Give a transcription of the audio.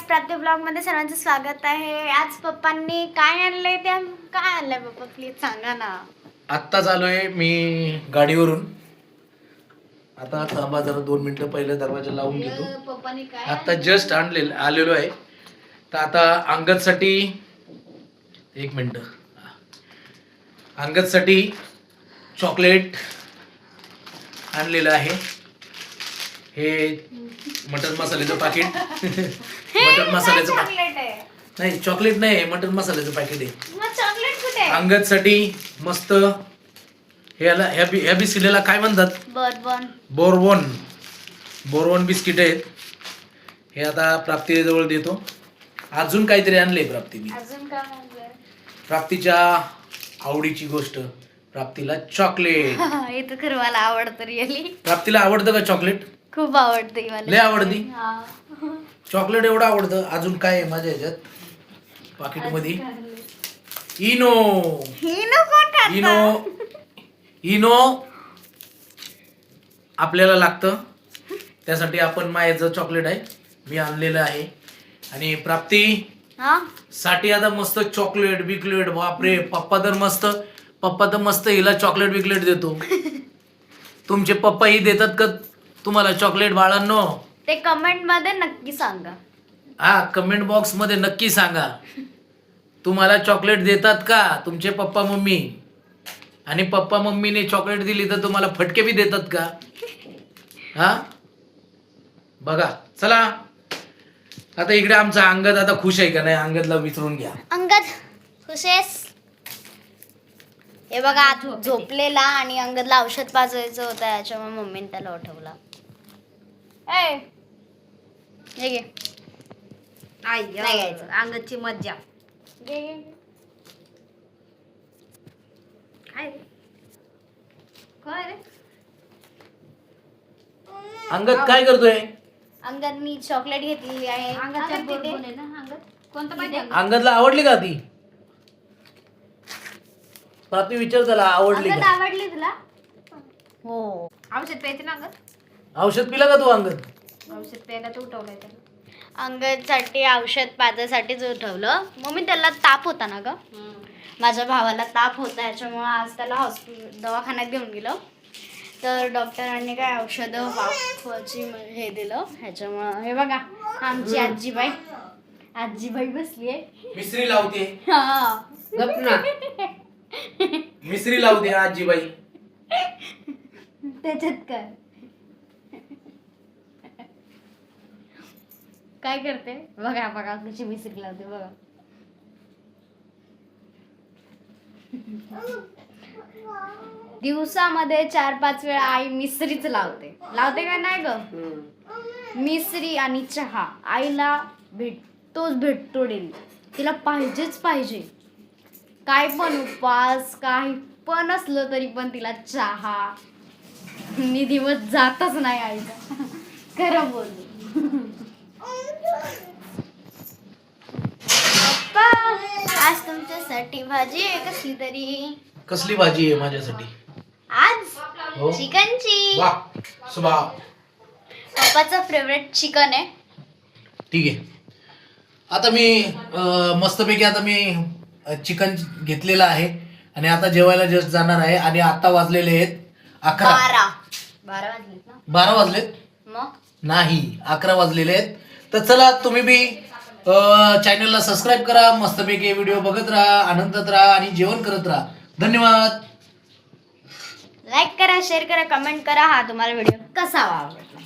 प्राप्ती ब्लॉग मध्ये सर्वांचं स्वागत आहे। आज पप्पांनी काय आणलंय ते काय आणलंय पप्पा प्लीज सांगा ना। आत्ताच आलोय मी गाडीवरून। आता थांबा जरा 2 मिनिटं पहिले दरवाजा लावून घेतो। पप्पांनी काय आता जस्ट आलेलो आहे। तर आता अंगदसाठी 1 मिनिट, अंगदसाठी चॉकलेट आणलेलं आहे। हे मटन मसाल्याचं पाकिट मटन मसाल्याचं चॉकलेट आहे? नाही चॉकलेट नाही, मटन मसाल्याचं पाकिट आहे। मग चॉकलेट कुठे आहे? अंगदसाठी मस्त ह्या बिस्किटला काय म्हणतात? बोरबॉन बिस्किट आहेत। हे आता प्राप्ती जवळ देतो। अजून काहीतरी आणले प्राप्तीने। अजून काय आणलंय? प्राप्तीच्या आवडीची गोष्ट, प्राप्तीला चॉकलेट। हे तर खरं मला आवडतं रिअली। प्राप्तीला आवडतं का चॉकलेट? खूप आवडतं मला। लय आवडती हा। चॉकलेट, एवढं आवडतं। अजून काय आहे माझ्या ह्याच्यात पाकिट मध्ये? इनो कोण खाता? इनो आपल्याला लागतं, त्यासाठी आपण मायाचं चॉकलेट आहे मी आणलेलं आहे। आणि प्राप्ती हा साठी आता मस्त चॉकलेट बिकलेट, बापरे पप्पा तर मस्त हिला चॉकलेट बिकलेट देतो। तुमचे पप्पा ही देतात का तुम्हाला चॉकलेट बाळांनो? ते कमेंट मध्ये नक्की सांगा। हा, कमेंट बॉक्स मध्ये नक्की सांगा तुम्हाला चॉकलेट देतात का तुमचे पप्पा मम्मी? आणि पप्पा मम्मीने चॉकलेट दिली तर तुम्हाला फटके बी देतात का? हा बघा। चला आता इकडे आमचा अंगद आता खुश आहे का नाही, अंगदला विचारून घ्या। अंगद खुश आहेस? हे बघा झोपलेला आणि अंगदला औषध पाजायचं होतं, याच्यामुळे मम्मीने त्याला उठवला। ए हे घे। नाही घ्यायचं, अंगदची मज्जा। घे घे। काय रे? अंगद काय करतोय? अंगद मी चॉकलेट घेतलेली आहे। अंगदच्या अंगद तिथे. बोलबोल आहे ना अंगद? कोणतं पाहिजे अंगद? अंगदला आवडली का ती? प्राप्ती विचार त्याला आवडली अंगद का? आवडली तुला? हो। औषध प्यायचं ना अंगद? औषध पिला का तू अंगद? औषध प्यायला तर उठवलंय त्याला। अंगदसाठी औषध पाजायसाठीच उठवलं। मम्मी त्याला ताप होता ना ग, माझ्या भावाला ताप होता, याच्यामुळे आज त्याला दवाखान्यात घेऊन गेलो। तर डॉक्टरांनी काय औषधं वाफची हे दिलं, ह्याच्यामुळं हे बघा आमची आजीबाई बसली आहे। मिसरी लावते, हा मिसरी लावते आजीबाई। त्याच्यात काय करते बघा बघा कशी मिसरी लावते बघा। दिवसामध्ये 4-5 वेळा आई मिसरीच लावते का नाही ग? मिसरी आणि चहा आईला भेटतो डेली, तिला पाहिजेच पाहिजे। काय पण उपवास काही पण असलं तरी पण तिला चहा नि दिवस जातच नाही आईचा। खरं बोलू पप्पा, आज तुमच्यासाठी भाजी आहे कसली तरी। कसली भाजी आहे माझ्यासाठी? आज हो? चिकनची। वाह सुबा, पप्पाचं फेवरेट चिकन आहे। ठीक आहे। आता मी मस्तपैकी आता मी चिकन घेतलेलं आहे आणि आता जेवायला जस्ट जाणार आहे। आणि आता वाजलेले आहेत 11। 12 वाजलेत ना? 12 वाजलेत? मग नाही, 11 वाजलेले आहेत। तर चला तुम्ही बी चॅनलला सबस्क्राईब करा, मस्तपैकी व्हिडिओ बघत राहा, आनंदात राहा आणि जेवण करत राहा। धन्यवाद। लाईक करा, शेअर करा, कमेंट करा हा तुम्हाला व्हिडिओ कसा आवडला।